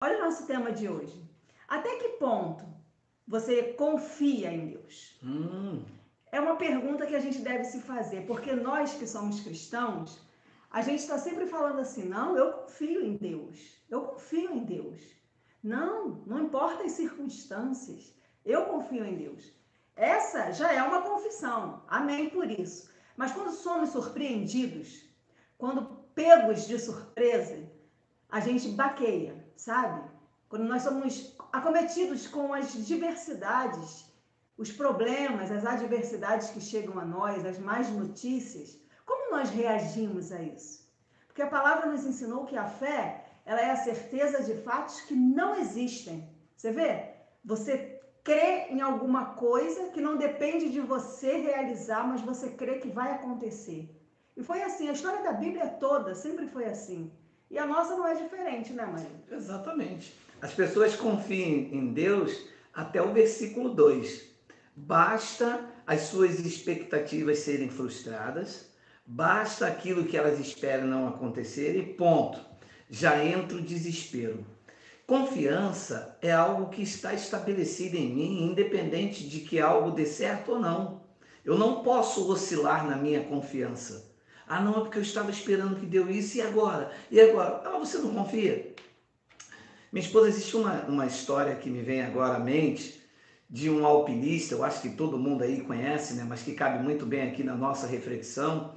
Olha o nosso tema de hoje. Até que ponto você confia em Deus? É uma pergunta que a gente deve se fazer, porque nós que somos cristãos, a gente está sempre falando assim, não, eu confio em Deus, eu confio em Deus. Não, não importa as circunstâncias, eu confio em Deus. Essa já é uma confissão, amém por isso. Mas quando somos surpreendidos, quando pegos de surpresa, a gente baqueia, sabe? Quando nós somos acometidos com as diversidades, os problemas, as adversidades que chegam a nós, as más notícias, como nós reagimos a isso? Porque a palavra nos ensinou que a fé, ela é a certeza de fatos que não existem. Você vê? Você crê em alguma coisa que não depende de você realizar, mas você crê que vai acontecer. E foi assim, a história da Bíblia toda sempre foi assim. E a nossa não é diferente, né, Maria? Exatamente. As pessoas confiam em Deus até o versículo 2. Basta as suas expectativas serem frustradas, basta aquilo que elas esperam não acontecer e ponto. Já entra o desespero. Confiança é algo que está estabelecido em mim, independente de que algo dê certo ou não. Eu não posso oscilar na minha confiança. Ah, não, é porque eu estava esperando que deu isso e agora? E agora? Ah, você não confia? Minha esposa, existe uma história que me vem agora à mente de um alpinista, eu acho que todo mundo aí conhece, né? Mas que cabe muito bem aqui na nossa reflexão,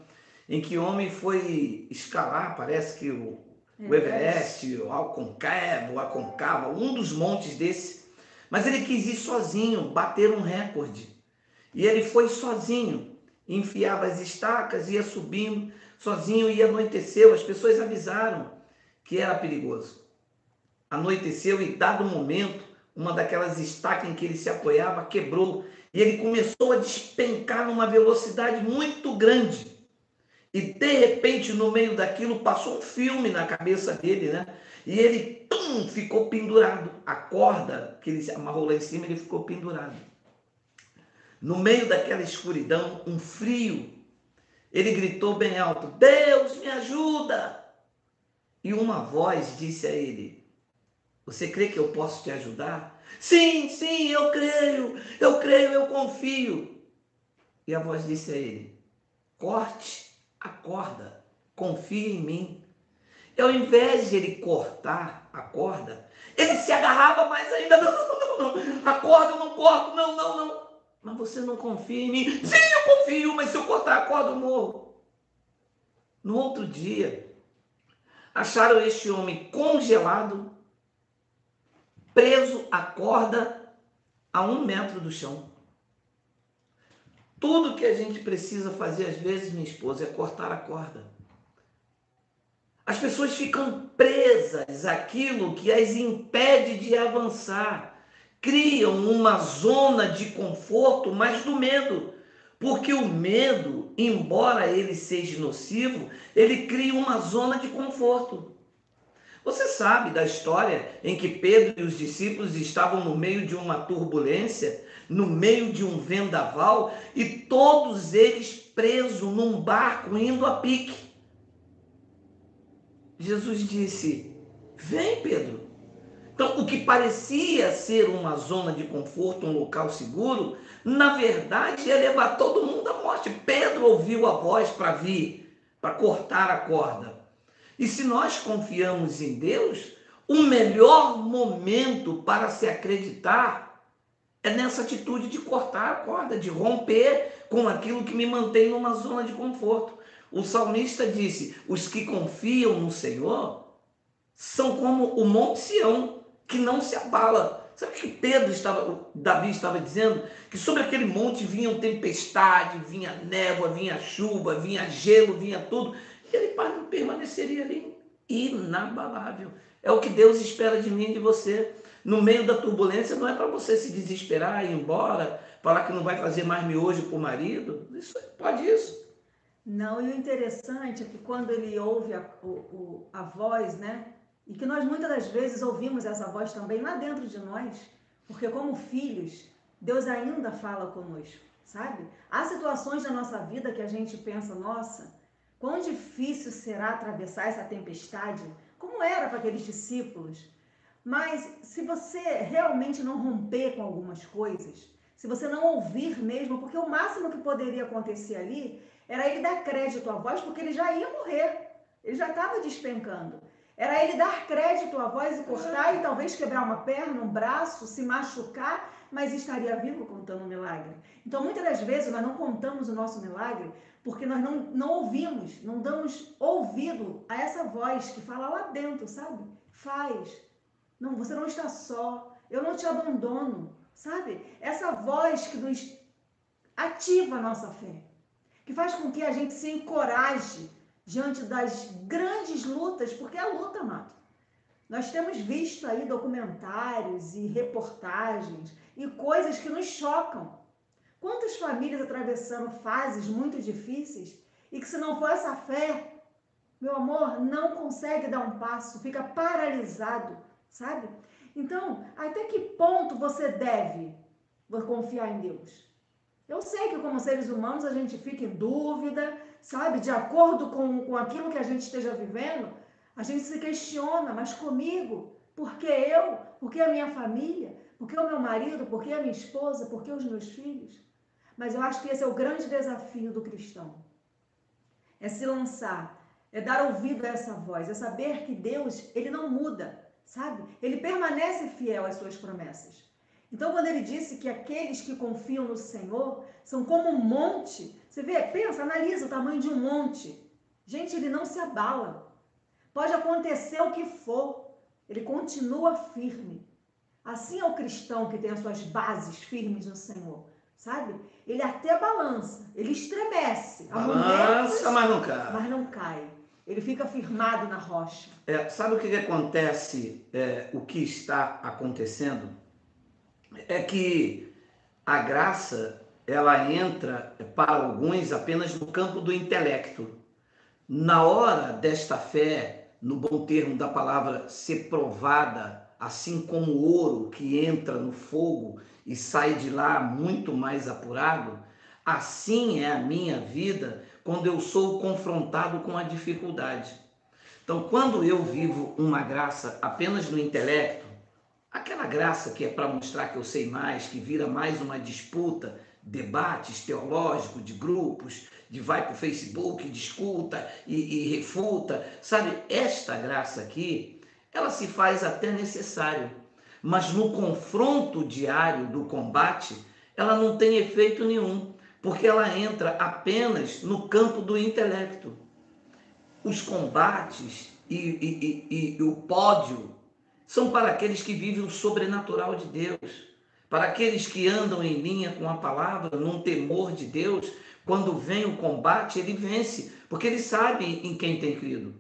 em que o homem foi escalar, parece que o Everest, o Aconcagua, um dos montes desse, mas ele quis ir sozinho, bater um recorde. E ele foi sozinho, enfiava as estacas, ia subindo sozinho e anoiteceu. As pessoas avisaram que era perigoso. Anoiteceu e, dado momento, uma daquelas estacas em que ele se apoiava quebrou e ele começou a despencar numa velocidade muito grande. E, de repente, no meio daquilo, passou um filme na cabeça dele, né? E ele ficou pendurado. A corda que ele se amarrou lá em cima, ele ficou pendurado. No meio daquela escuridão, um frio, ele gritou bem alto: Deus, me ajuda! E uma voz disse a ele: Você crê que eu posso te ajudar? Sim, sim, eu creio, eu confio. E a voz disse a ele: Corte a corda, confie em mim. E ao invés de ele cortar a corda, ele se agarrava mais ainda. Não, não, não, não, a corda eu não corto, não, não, não. Mas você não confia em mim? Sim, eu confio, mas se eu cortar a corda eu morro. No outro dia, acharam este homem congelado, preso à corda a 1 metro do chão. Tudo que a gente precisa fazer, às vezes, minha esposa, é cortar a corda. As pessoas ficam presas àquilo que as impede de avançar. Criam uma zona de conforto, mas do medo. Porque o medo, embora ele seja nocivo, ele cria uma zona de conforto. Você sabe da história em que Pedro e os discípulos estavam no meio de uma turbulência, no meio de um vendaval, e todos eles presos num barco indo a pique. Jesus disse: Vem, Pedro. Então, o que parecia ser uma zona de conforto, um local seguro, na verdade ia levar todo mundo à morte. Pedro ouviu a voz para vir, para cortar a corda. E se nós confiamos em Deus, o melhor momento para se acreditar é nessa atitude de cortar a corda, de romper com aquilo que me mantém numa zona de conforto. O salmista disse: os que confiam no Senhor são como o Monte Sião, que não se abala. Sabe o que Davi estava dizendo? Que sobre aquele monte vinha tempestade, vinha névoa, vinha chuva, vinha gelo, vinha tudo. E ele permaneceria ali inabalável. É o que Deus espera de mim e de você. No meio da turbulência, não é para você se desesperar, ir embora, falar que não vai fazer mais miojo para o marido. Isso pode isso. Não, e o interessante é que quando ele ouve a voz, né? E que nós muitas das vezes ouvimos essa voz também lá dentro de nós, porque como filhos, Deus ainda fala conosco, sabe? Há situações da nossa vida que a gente pensa, nossa, quão difícil será atravessar essa tempestade, como era para aqueles discípulos. Mas se você realmente não romper com algumas coisas, se você não ouvir mesmo, porque o máximo que poderia acontecer ali era ele dar crédito à voz, porque ele já ia morrer, ele já estava despencando. Era ele dar crédito à voz e cortar e talvez quebrar uma perna, um braço, se machucar, mas estaria vivo contando um milagre. Então, muitas das vezes, nós não contamos o nosso milagre porque nós não ouvimos, não damos ouvido a essa voz que fala lá dentro, sabe? Faz. Não, você não está só. Eu não te abandono, sabe? Essa voz que nos ativa a nossa fé, que faz com que a gente se encoraje diante das grandes lutas, porque é luta, amado. Nós temos visto aí documentários e reportagens e coisas que nos chocam. Quantas famílias atravessando fases muito difíceis e que se não for essa fé, meu amor, não consegue dar um passo, fica paralisado, sabe? Então, até que ponto você deve confiar em Deus? Eu sei que como seres humanos a gente fica em dúvida, sabe? De acordo com aquilo que a gente esteja vivendo, a gente se questiona, mas comigo? Por que eu? Por que a minha família? Por que o meu marido? Por que a minha esposa? Por que os meus filhos? Mas eu acho que esse é o grande desafio do cristão. É se lançar, é dar ouvido a essa voz, é saber que Deus, ele não muda, sabe? Ele permanece fiel às suas promessas. Então, quando ele disse que aqueles que confiam no Senhor são como um monte, você vê, pensa, analisa o tamanho de um monte. Gente, ele não se abala. Pode acontecer o que for, ele continua firme. Assim é o cristão que tem as suas bases firmes no Senhor, sabe? Ele até balança, ele estremece. Balança, mas não cai. Mas não cai. Ele fica firmado na rocha. Sabe o que acontece, o que está acontecendo? É que a graça, ela entra para alguns apenas no campo do intelecto. Na hora desta fé, no bom termo da palavra, ser provada, assim como o ouro que entra no fogo e sai de lá muito mais apurado, assim é a minha vida quando eu sou confrontado com a dificuldade. Então, quando eu vivo uma graça apenas no intelecto, aquela graça que é para mostrar que eu sei mais, que vira mais uma disputa, debates teológicos de grupos, de vai para o Facebook, discuta e refuta, sabe? Esta graça aqui, ela se faz até necessário, mas no confronto diário do combate, ela não tem efeito nenhum, porque ela entra apenas no campo do intelecto. Os combates e o pódio são para aqueles que vivem o sobrenatural de Deus, para aqueles que andam em linha com a palavra, num temor de Deus. Quando vem o combate, ele vence, porque ele sabe em quem tem crido.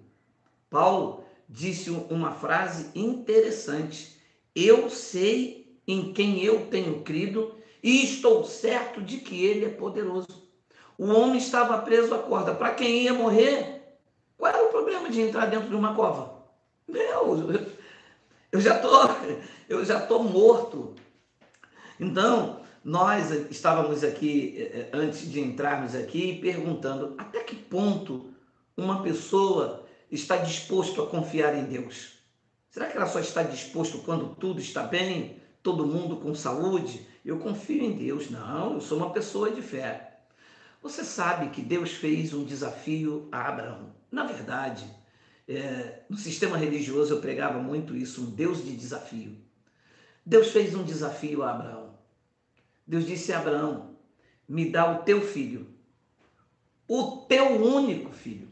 Paulo disse uma frase interessante: eu sei em quem eu tenho crido e estou certo de que ele é poderoso. O homem estava preso à corda. Para quem ia morrer, qual era o problema de entrar dentro de uma cova? Eu já tô morto. Então, nós estávamos aqui, antes de entrarmos aqui, perguntando até que ponto uma pessoa está disposto a confiar em Deus. Será que ela só está disposto quando tudo está bem, todo mundo com saúde? Eu confio em Deus. Não, eu sou uma pessoa de fé. Você sabe que Deus fez um desafio a Abraão. Na verdade, no sistema religioso eu pregava muito isso, um Deus de desafio. Deus fez um desafio a Abraão. Deus disse a Abraão: me dá o teu filho, o teu único filho.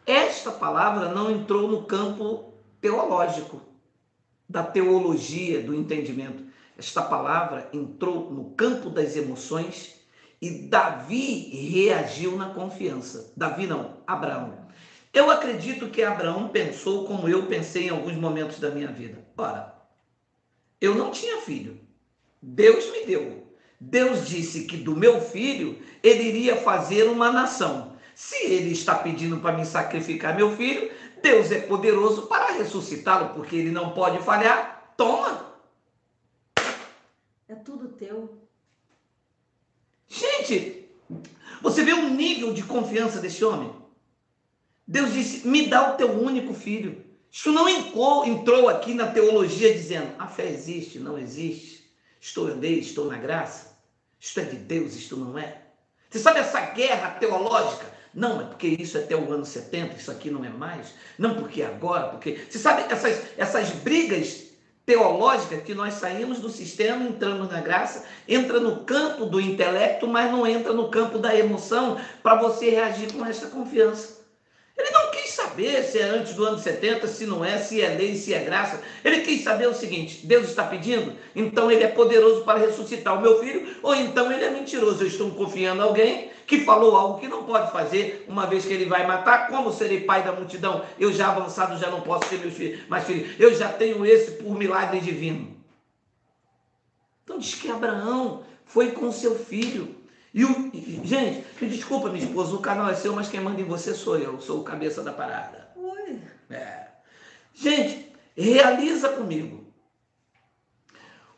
Esta palavra não entrou no campo teológico, da teologia, do entendimento. Esta palavra entrou no campo das emoções e Davi reagiu na confiança. Davi não, Abraão. Eu acredito que Abraão pensou como eu pensei em alguns momentos da minha vida. Ora, eu não tinha filho. Deus me deu. Deus disse que do meu filho ele iria fazer uma nação. Se ele está pedindo para me sacrificar meu filho, Deus é poderoso para ressuscitá-lo, porque ele não pode falhar. Toma! É tudo teu. Gente, você vê o nível de confiança desse homem? Deus disse: me dá o teu único filho. Isso não entrou aqui na teologia dizendo a fé existe, não existe, estou em lei, estou na graça, isto é de Deus, isto não é. Você sabe essa guerra teológica? Não, é porque isso é até o ano 70, isso aqui não é mais. Não, porque agora, porque... Você sabe essas brigas teológicas que nós saímos do sistema, entramos na graça, entra no campo do intelecto, mas não entra no campo da emoção para você reagir com esta confiança. Ele não quis saber se é antes do ano 70, se não é, se é lei, se é graça. Ele quis saber o seguinte: Deus está pedindo, então ele é poderoso para ressuscitar o meu filho, ou então ele é mentiroso. Eu estou confiando em alguém que falou algo que não pode fazer, uma vez que ele vai matar. Como serei pai da multidão? Eu já avançado, já não posso ter meus filhos, mas filho, eu já tenho esse por milagre divino. Então diz que Abraão foi com seu filho. Gente, me desculpa, minha esposa, o canal é seu, mas quem manda em você sou eu, sou o cabeça da parada. Ui. Gente, realiza comigo.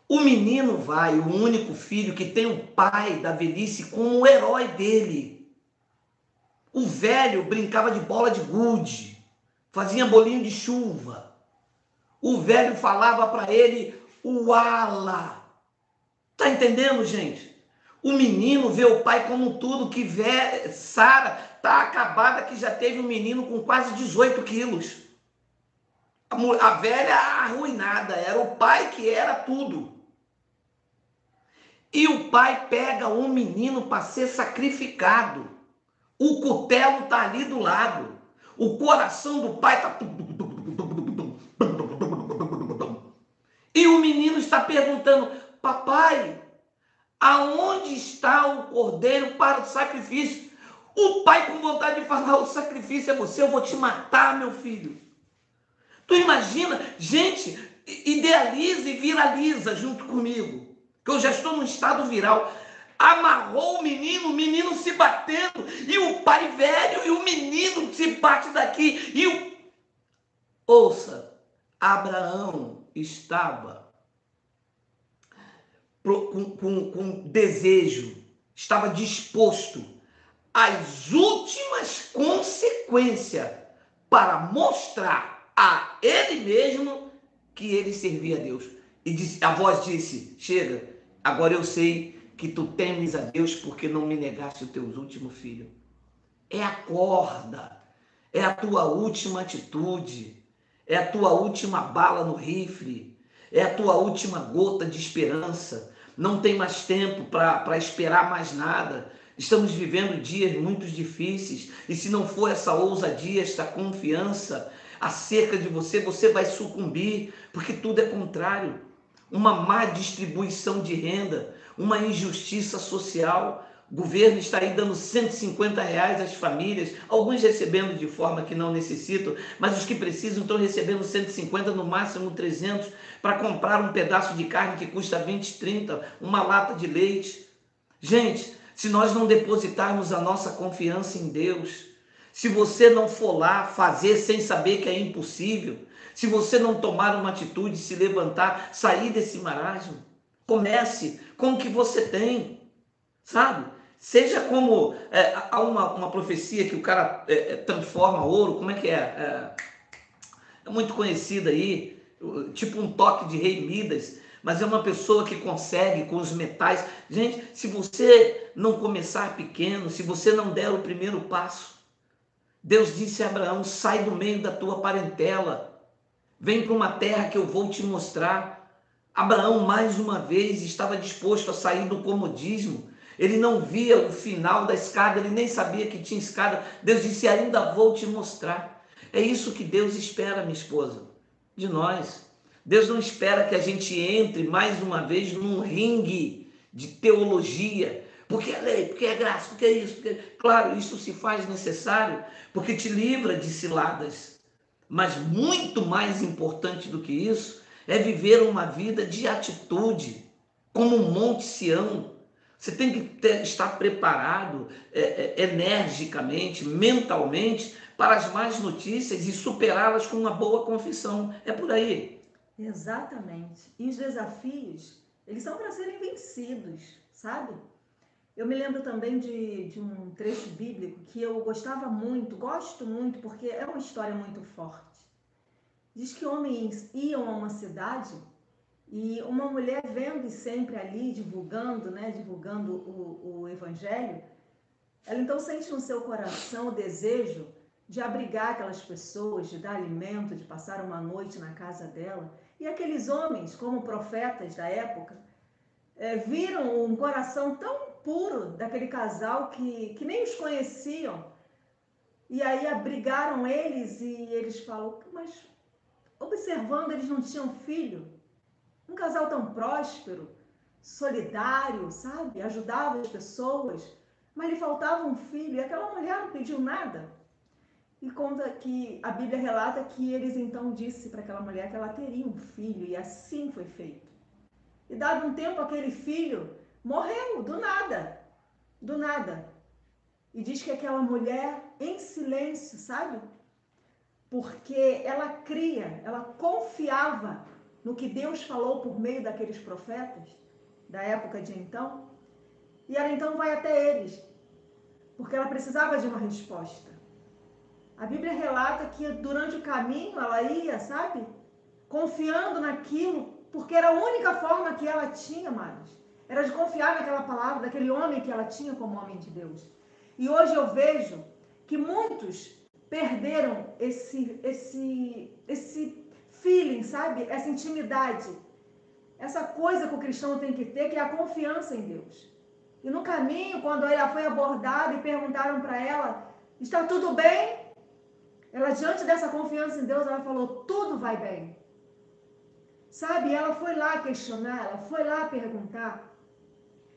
O menino vai, o único filho que tem o pai da velhice como o herói dele. O velho brincava de bola de gude, fazia bolinho de chuva. O velho falava para ele o ala. Tá entendendo, gente? O menino vê o pai como tudo, que Sara está acabada, que já teve um menino com quase 18 quilos. A velha arruinada, era o pai que era tudo. E o pai pega um menino para ser sacrificado. O cutelo está ali do lado. O coração do pai está... E o menino está perguntando: papai, aonde está o cordeiro para o sacrifício? O pai com vontade de falar: o sacrifício é você, eu vou te matar, meu filho. Tu imagina? Gente, idealiza e viraliza junto comigo, que eu já estou num estado viral. Amarrou o menino se batendo, e o pai velho, e o menino se bate daqui, Ouça, Abraão estava com desejo, estava disposto às últimas consequências para mostrar a ele mesmo que ele servia a Deus. E a voz disse: chega, agora eu sei que tu temes a Deus porque não me negaste o teu último filho. É a corda, é a tua última atitude, é a tua última bala no rifle, é a tua última gota de esperança. Não tem mais tempo para esperar mais nada. Estamos vivendo dias muito difíceis, e se não for essa ousadia, esta confiança acerca de você, você vai sucumbir, porque tudo é contrário. Uma má distribuição de renda, uma injustiça social. O governo está aí dando R$150 às famílias, alguns recebendo de forma que não necessitam, mas os que precisam estão recebendo 150, no máximo 300, para comprar um pedaço de carne que custa 20, 30, uma lata de leite. Gente, se nós não depositarmos a nossa confiança em Deus, se você não for lá fazer sem saber que é impossível, se você não tomar uma atitude, se levantar, sair desse marasmo, comece com o que você tem, sabe? Seja como há uma profecia que o cara transforma ouro, como é que é? É muito conhecida aí, tipo um toque de rei Midas, mas é uma pessoa que consegue com os metais. Gente, se você não começar pequeno, se você não der o primeiro passo, Deus disse a Abraão: sai do meio da tua parentela, vem para uma terra que eu vou te mostrar. Abraão, mais uma vez, estava disposto a sair do comodismo. Ele não via o final da escada, ele nem sabia que tinha escada. Deus disse: ainda vou te mostrar. É isso que Deus espera, minha esposa, de nós. Deus não espera que a gente entre mais uma vez num ringue de teologia, porque é lei, porque é graça, porque é isso. Porque... Claro, isso se faz necessário, porque te livra de ciladas. Mas muito mais importante do que isso é viver uma vida de atitude, como um Monte Sião. Você tem que estar preparado energicamente, mentalmente, para as más notícias e superá-las com uma boa confissão. É por aí. Exatamente. E os desafios, eles são para serem vencidos, sabe? Eu me lembro também de um trecho bíblico que eu gostava muito, gosto muito, porque é uma história muito forte. Diz que homens iam a uma cidade e uma mulher vendo sempre ali, divulgando, né, divulgando o evangelho, ela então sente no seu coração o desejo de abrigar aquelas pessoas, de dar alimento, de passar uma noite na casa dela. E aqueles homens, como profetas da época, viram um coração tão puro daquele casal que nem os conheciam. E aí abrigaram eles e eles falam, mas observando, eles não tinham filho. Um casal tão próspero, solidário, sabe? Ajudava as pessoas, mas lhe faltava um filho. E aquela mulher não pediu nada. E conta que a Bíblia relata que eles então disse para aquela mulher que ela teria um filho, e assim foi feito. E dado um tempo, aquele filho morreu, do nada. Do nada. E diz que aquela mulher, em silêncio, sabe? Porque ela cria, ela confiava no que Deus falou por meio daqueles profetas da época de então. E ela então vai até eles, porque ela precisava de uma resposta. A Bíblia relata que durante o caminho ela ia, sabe? Confiando naquilo, porque era a única forma que ela tinha, amados. Era de confiar naquela palavra, daquele homem que ela tinha como homem de Deus. E hoje eu vejo que muitos perderam esse feeling, sabe? Essa intimidade. Essa coisa que o cristão tem que ter, que é a confiança em Deus. E no caminho, quando ela foi abordada e perguntaram para ela, está tudo bem? Ela, diante dessa confiança em Deus, ela falou, tudo vai bem. Sabe, ela foi lá questionar, ela foi lá perguntar.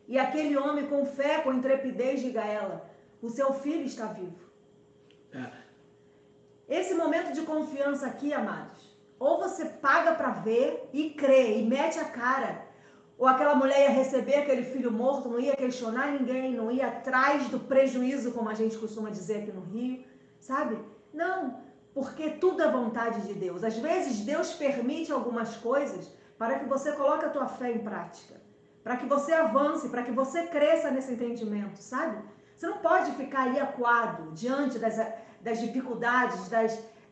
E aquele homem com fé, com intrepidez, diga a ela, o seu filho está vivo. Esse momento de confiança aqui, amados, ou você paga para ver e crê, e mete a cara, ou aquela mulher ia receber aquele filho morto, não ia questionar ninguém, não ia atrás do prejuízo, como a gente costuma dizer aqui no Rio, sabe? Não, porque tudo é vontade de Deus. Às vezes Deus permite algumas coisas para que você coloque a tua fé em prática, para que você avance, para que você cresça nesse entendimento, sabe? Você não pode ficar ali acuado diante das dificuldades,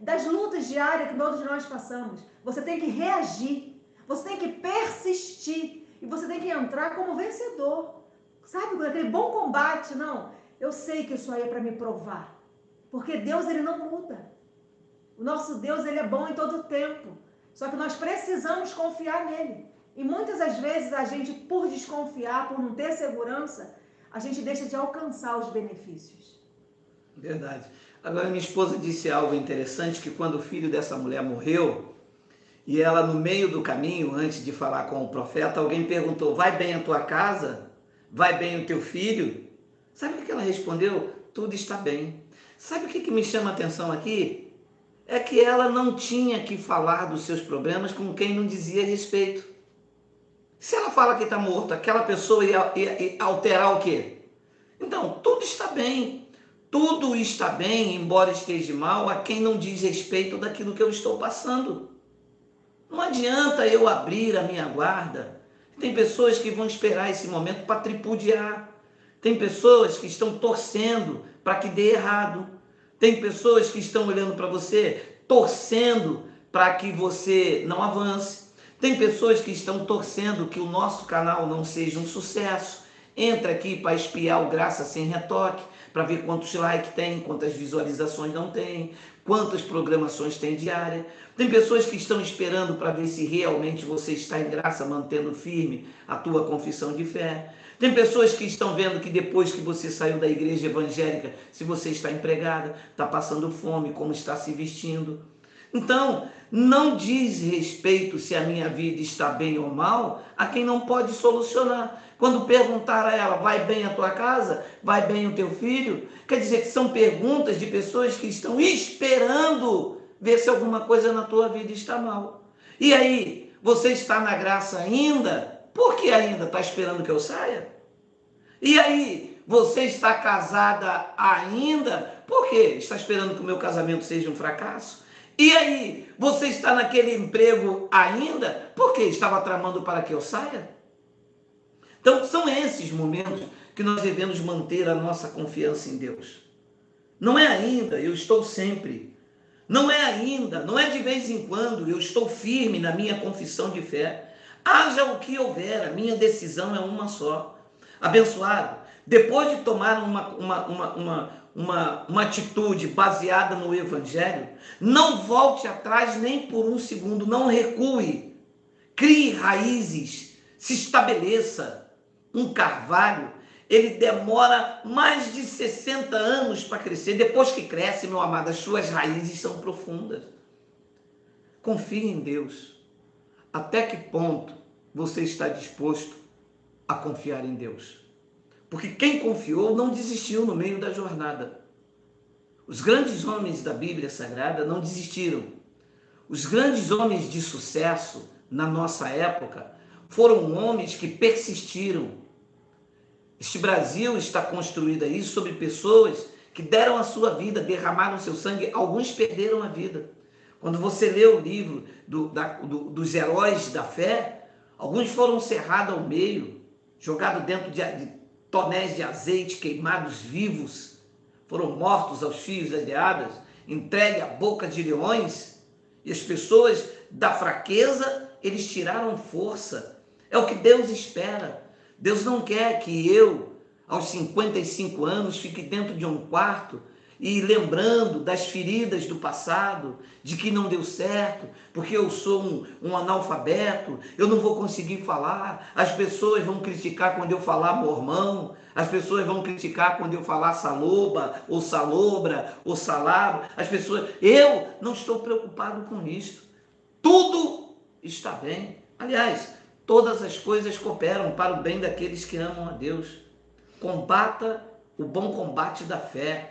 das lutas diárias que todos nós passamos. Você tem que reagir, você tem que persistir e você tem que entrar como vencedor, sabe? Aquele bom combate. Não, eu sei que isso aí é para me provar, porque Deus, ele não muda. O nosso Deus, ele é bom em todo o tempo, só que nós precisamos confiar nele. E muitas das vezes a gente, por desconfiar, por não ter segurança, a gente deixa de alcançar os benefícios. Verdade. Agora, minha esposa disse algo interessante, que quando o filho dessa mulher morreu, e ela no meio do caminho, antes de falar com o profeta, alguém perguntou, vai bem a tua casa? Vai bem o teu filho? Sabe o que ela respondeu? Tudo está bem. Sabe o que me chama a atenção aqui? É que ela não tinha que falar dos seus problemas com quem não dizia respeito. Se ela fala que está morta, aquela pessoa ia alterar o quê? Então, tudo está bem. Tudo está bem, embora esteja mal, a quem não diz respeito daquilo que eu estou passando. Não adianta eu abrir a minha guarda. Tem pessoas que vão esperar esse momento para tripudiar. Tem pessoas que estão torcendo para que dê errado. Tem pessoas que estão olhando para você, torcendo para que você não avance. Tem pessoas que estão torcendo que o nosso canal não seja um sucesso. Entra aqui para espiar o Graça Sem Retoque, para ver quantos likes tem, quantas visualizações não tem, quantas programações tem diária. Tem pessoas que estão esperando para ver se realmente você está em graça, mantendo firme a tua confissão de fé. Tem pessoas que estão vendo que depois que você saiu da igreja evangélica, se você está empregada, está passando fome, como está se vestindo. Então, não diz respeito se a minha vida está bem ou mal a quem não pode solucionar. Quando perguntar a ela, vai bem a tua casa? Vai bem o teu filho? Quer dizer que são perguntas de pessoas que estão esperando ver se alguma coisa na tua vida está mal. E aí, você está na graça ainda? Por que ainda? Está esperando que eu saia? E aí, você está casada ainda? Por quê? Está esperando que o meu casamento seja um fracasso? E aí, você está naquele emprego ainda? Por quê? Estava tramando para que eu saia? Então, são esses momentos que nós devemos manter a nossa confiança em Deus. Não é ainda, eu estou sempre. Não é ainda, não é de vez em quando. Eu estou firme na minha confissão de fé. Haja o que houver, a minha decisão é uma só. Abençoado, depois de tomar uma atitude baseada no Evangelho, não volte atrás nem por um segundo, não recue. Crie raízes, se estabeleça. Um carvalho, ele demora mais de 60 anos para crescer. Depois que cresce, meu amado, as suas raízes são profundas. Confie em Deus. Até que ponto você está disposto a confiar em Deus? Porque quem confiou não desistiu no meio da jornada. Os grandes homens da Bíblia Sagrada não desistiram. Os grandes homens de sucesso na nossa época foram homens que persistiram. Este Brasil está construído aí sobre pessoas que deram a sua vida, derramaram seu sangue, alguns perderam a vida. Quando você lê o livro dos heróis da fé, alguns foram cerrados ao meio, jogados dentro de tonéis de azeite, queimados vivos, foram mortos aos fios das meadas, entregues à boca de leões, e as pessoas da fraqueza, eles tiraram força. É o que Deus espera. Deus não quer que eu, aos 55 anos, fique dentro de um quarto e lembrando das feridas do passado, de que não deu certo, porque eu sou um analfabeto, eu não vou conseguir falar, as pessoas vão criticar quando eu falar mormão, as pessoas vão criticar quando eu falar saloba, ou salobra, ou salabo, eu não estou preocupado com isso. Tudo está bem. Aliás, todas as coisas cooperam para o bem daqueles que amam a Deus. Combata o bom combate da fé.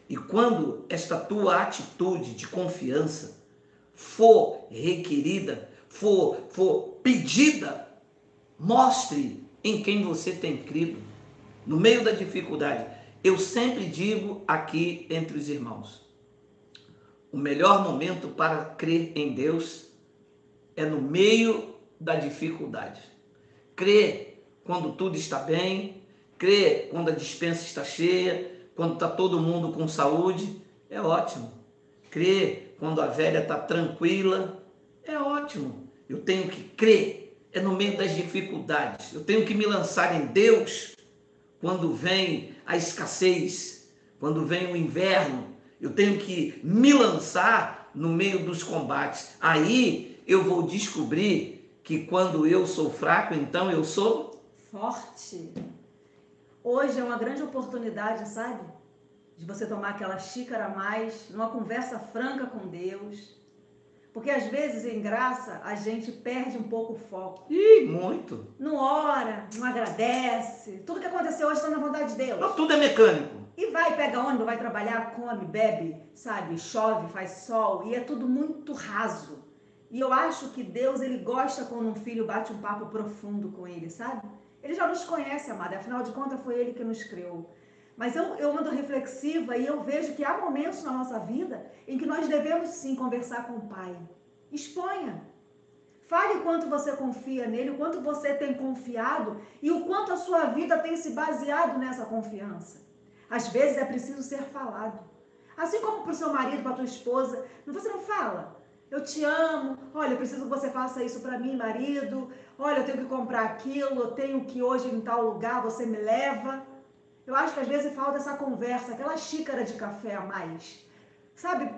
E quando esta tua atitude de confiança for requerida, for pedida, mostre em quem você tem crido. No meio da dificuldade, eu sempre digo aqui entre os irmãos, o melhor momento para crer em Deus é no meio da dificuldade. Crê quando tudo está bem, crê quando a despensa está cheia, quando está todo mundo com saúde, é ótimo. Crê quando a velha está tranquila, é ótimo. Eu tenho que crer, é no meio das dificuldades. Eu tenho que me lançar em Deus quando vem a escassez, quando vem o inverno. Eu tenho que me lançar no meio dos combates. Aí eu vou descobrir que quando eu sou fraco, então eu sou forte. Hoje é uma grande oportunidade, sabe? De você tomar aquela xícara a mais, numa conversa franca com Deus. Porque às vezes, em graça, a gente perde um pouco o foco. Ih, muito. Não ora, não agradece. Tudo que aconteceu hoje está na vontade de Deus. Não, tudo é mecânico. E vai, pega ônibus, vai trabalhar, come, bebe, sabe? Chove, faz sol. E é tudo muito raso. E eu acho que Deus, ele gosta quando um filho bate um papo profundo com ele, sabe? Ele já nos conhece, amada. Afinal de contas, foi ele que nos criou. Mas eu ando reflexiva e eu vejo que há momentos na nossa vida em que nós devemos sim conversar com o Pai. Exponha. Fale o quanto você confia nele, o quanto você tem confiado e o quanto a sua vida tem se baseado nessa confiança. Às vezes é preciso ser falado. Assim como para o seu marido, para a tua esposa, você não fala. Eu te amo, olha, eu preciso que você faça isso para mim, marido. Olha, eu tenho que comprar aquilo, eu tenho que hoje ir em tal lugar, você me leva. Eu acho que às vezes falta essa conversa, aquela xícara de café a mais. Sabe,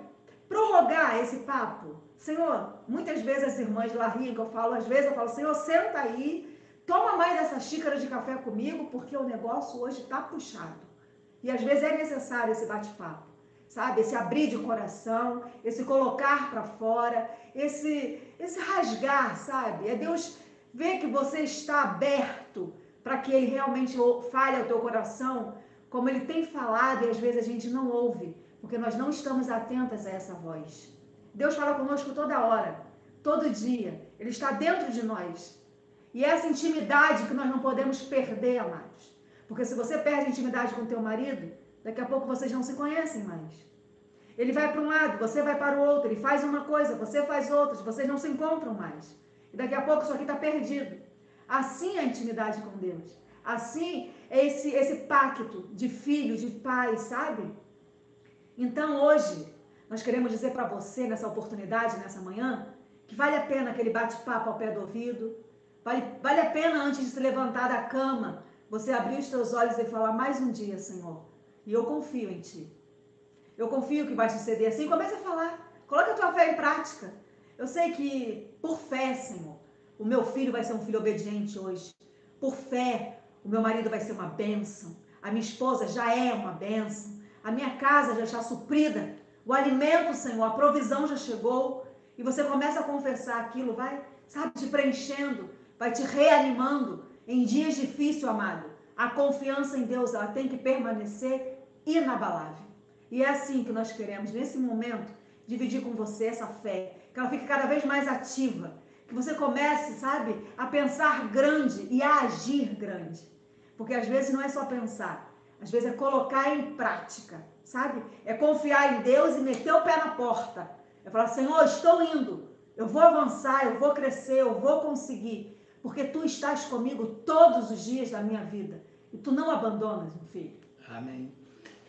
prorrogar esse papo. Senhor, muitas vezes as irmãs lá riem que eu falo, às vezes eu falo, Senhor, senta aí, toma mais essa xícara de café comigo, porque o negócio hoje está puxado. E às vezes é necessário esse bate-papo. Sabe, esse abrir de coração, esse colocar para fora, esse rasgar, sabe? É Deus ver que você está aberto para que Ele realmente fale ao teu coração, como Ele tem falado e às vezes a gente não ouve, porque nós não estamos atentas a essa voz. Deus fala conosco toda hora, todo dia. Ele está dentro de nós. E essa intimidade que nós não podemos perder, amados. Porque se você perde a intimidade com o teu marido, daqui a pouco vocês não se conhecem mais. Ele vai para um lado, você vai para o outro, ele faz uma coisa, você faz outra, vocês não se encontram mais. E daqui a pouco isso aqui está perdido. Assim é a intimidade com Deus. Assim é esse pacto de filho, de pai, sabe? Então hoje, Nós queremos dizer para você, nessa oportunidade, nessa manhã, que vale a pena aquele bate-papo ao pé do ouvido, vale a pena, antes de se levantar da cama, você abrir os teus olhos e falar: mais um dia, Senhor, e eu confio em Ti. Eu confio que vai suceder assim. Comece a falar, coloca a tua fé em prática. Eu sei que, por fé, Senhor, o meu filho vai ser um filho obediente hoje. Por fé, o meu marido vai ser uma bênção. A minha esposa já é uma bênção. A minha casa já está suprida. O alimento, Senhor, a provisão já chegou. E você começa a confessar aquilo, vai, sabe, te preenchendo, vai te reanimando. Em dias difíceis, amado, a confiança em Deus, ela tem que permanecer inabalável. E é assim que nós queremos, nesse momento, dividir com você essa fé, que ela fique cada vez mais ativa, que você comece, sabe, a pensar grande e a agir grande. Porque às vezes não é só pensar, às vezes é colocar em prática, sabe? É confiar em Deus e meter o pé na porta. É falar: Senhor, estou indo, eu vou avançar, eu vou crescer, eu vou conseguir, porque Tu estás comigo todos os dias da minha vida e Tu não abandonas, meu filho. Amém.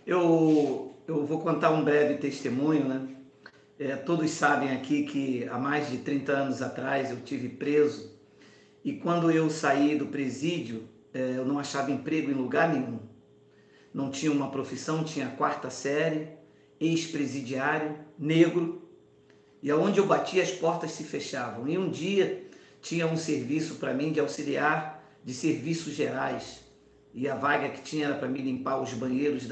Eu vou contar um breve testemunho, né? Todos sabem aqui que há mais de 30 anos atrás eu tive preso, e quando eu saí do presídio, eu não achava emprego em lugar nenhum. Não tinha uma profissão, tinha a 4ª série, ex-presidiário, negro, e aonde eu batia as portas se fechavam. E um dia tinha um serviço para mim de auxiliar de serviços gerais, e a vaga que tinha era para mim limpar os banheiros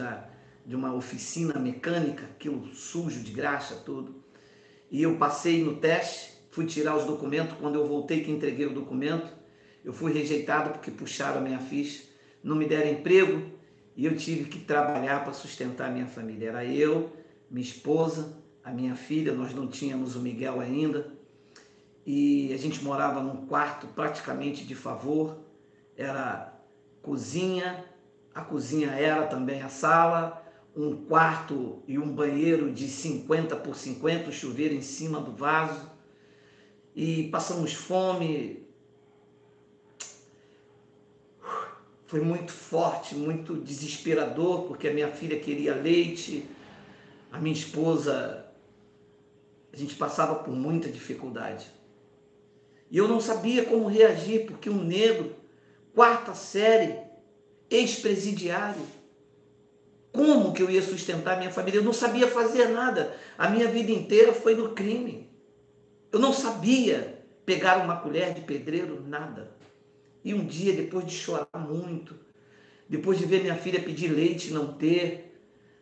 de uma oficina mecânica, aquilo sujo de graxa, tudo. E eu passei no teste, fui tirar os documentos. Quando eu voltei, que entreguei o documento, eu fui rejeitado porque puxaram a minha ficha, não me deram emprego, e eu tive que trabalhar para sustentar a minha família. Era eu, minha esposa, a minha filha, nós não tínhamos o Miguel ainda, e a gente morava num quarto praticamente de favor, era cozinha, a cozinha era também a sala, um quarto e um banheiro de 50 por 50, o chuveiro em cima do vaso, e passamos fome. Foi muito forte, muito desesperador, porque a minha filha queria leite, a minha esposa, a gente passava por muita dificuldade. E eu não sabia como reagir, porque um negro, 4ª série, ex-presidiário, como que eu ia sustentar minha família? Eu não sabia fazer nada. A minha vida inteira foi no crime. Eu não sabia pegar uma colher de pedreiro, nada. E um dia, depois de chorar muito, depois de ver minha filha pedir leite e não ter,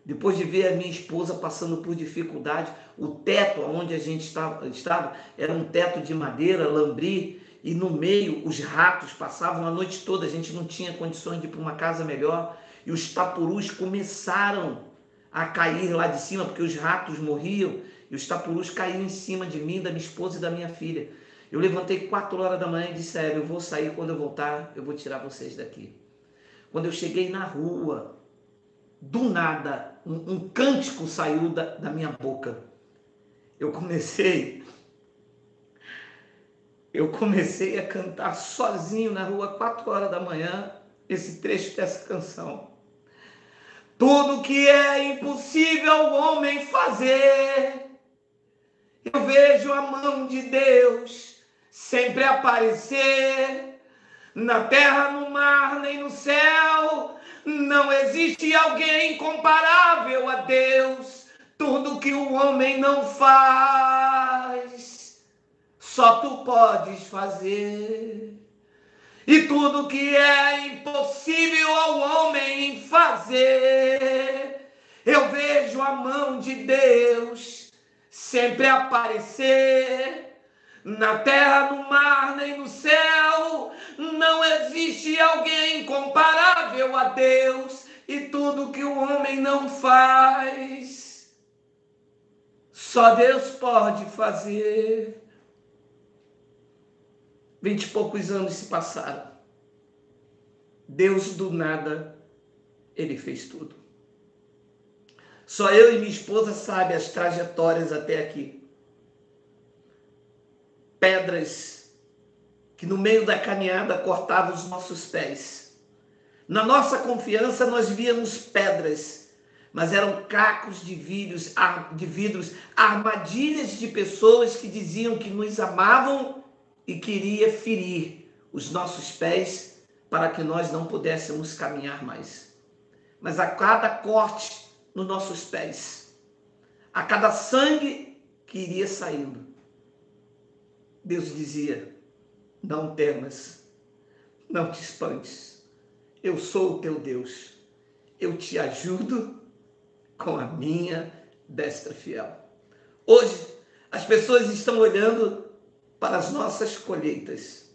depois de ver a minha esposa passando por dificuldade, o teto onde a gente estava era um teto de madeira, lambri, e no meio os ratos passavam a noite toda, a gente não tinha condições de ir para uma casa melhor, e os tapurus começaram a cair lá de cima, porque os ratos morriam, e os tapurus caíam em cima de mim, da minha esposa e da minha filha. Eu levantei 4 horas da manhã e disse: eu vou sair, quando eu voltar, eu vou tirar vocês daqui. Quando eu cheguei na rua, do nada, um cântico saiu da minha boca. Eu comecei a cantar sozinho na rua, 4 horas da manhã, esse trecho dessa canção. Tudo que é impossível ao homem fazer, eu vejo a mão de Deus sempre aparecer. Na terra, no mar, nem no céu, não existe alguém comparável a Deus. Tudo que o homem não faz, só Tu podes fazer. E tudo que é impossível ao homem fazer, eu vejo a mão de Deus sempre aparecer. Na terra, no mar, nem no céu, não existe alguém comparável a Deus. E tudo que o homem não faz, só Deus pode fazer. 20 e poucos anos se passaram. Deus do nada, Ele fez tudo. Só eu e minha esposa sabem as trajetórias até aqui. Pedras que no meio da caminhada cortavam os nossos pés. Na nossa confiança nós víamos pedras, mas eram cacos de vidros, armadilhas de pessoas que diziam que nos amavam e queria ferir os nossos pés para que nós não pudéssemos caminhar mais. Mas a cada corte nos nossos pés, a cada sangue que iria saindo, Deus dizia: não temas, não te espantes, eu sou o teu Deus, eu te ajudo com a minha destra fiel. Hoje, as pessoas estão olhando para as nossas colheitas,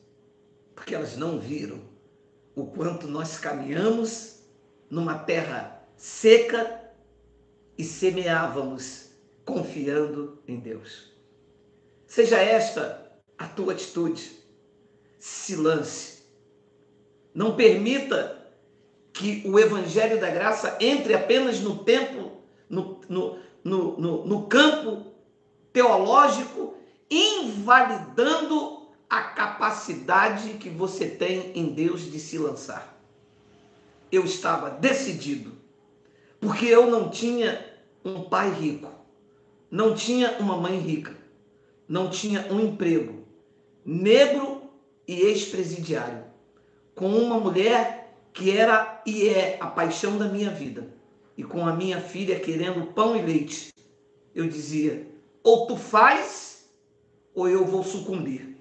porque elas não viram o quanto nós caminhamos numa terra seca e semeávamos confiando em Deus. Seja esta a tua atitude. Se lance. Não permita que o Evangelho da Graça entre apenas no tempo, no campo teológico, invalidando a capacidade que você tem em Deus de se lançar. Eu estava decidido, porque eu não tinha um pai rico, não tinha uma mãe rica, não tinha um emprego, negro e ex-presidiário, com uma mulher que era e é a paixão da minha vida, e com a minha filha querendo pão e leite. Eu dizia: ou tu faz, ou eu vou sucumbir.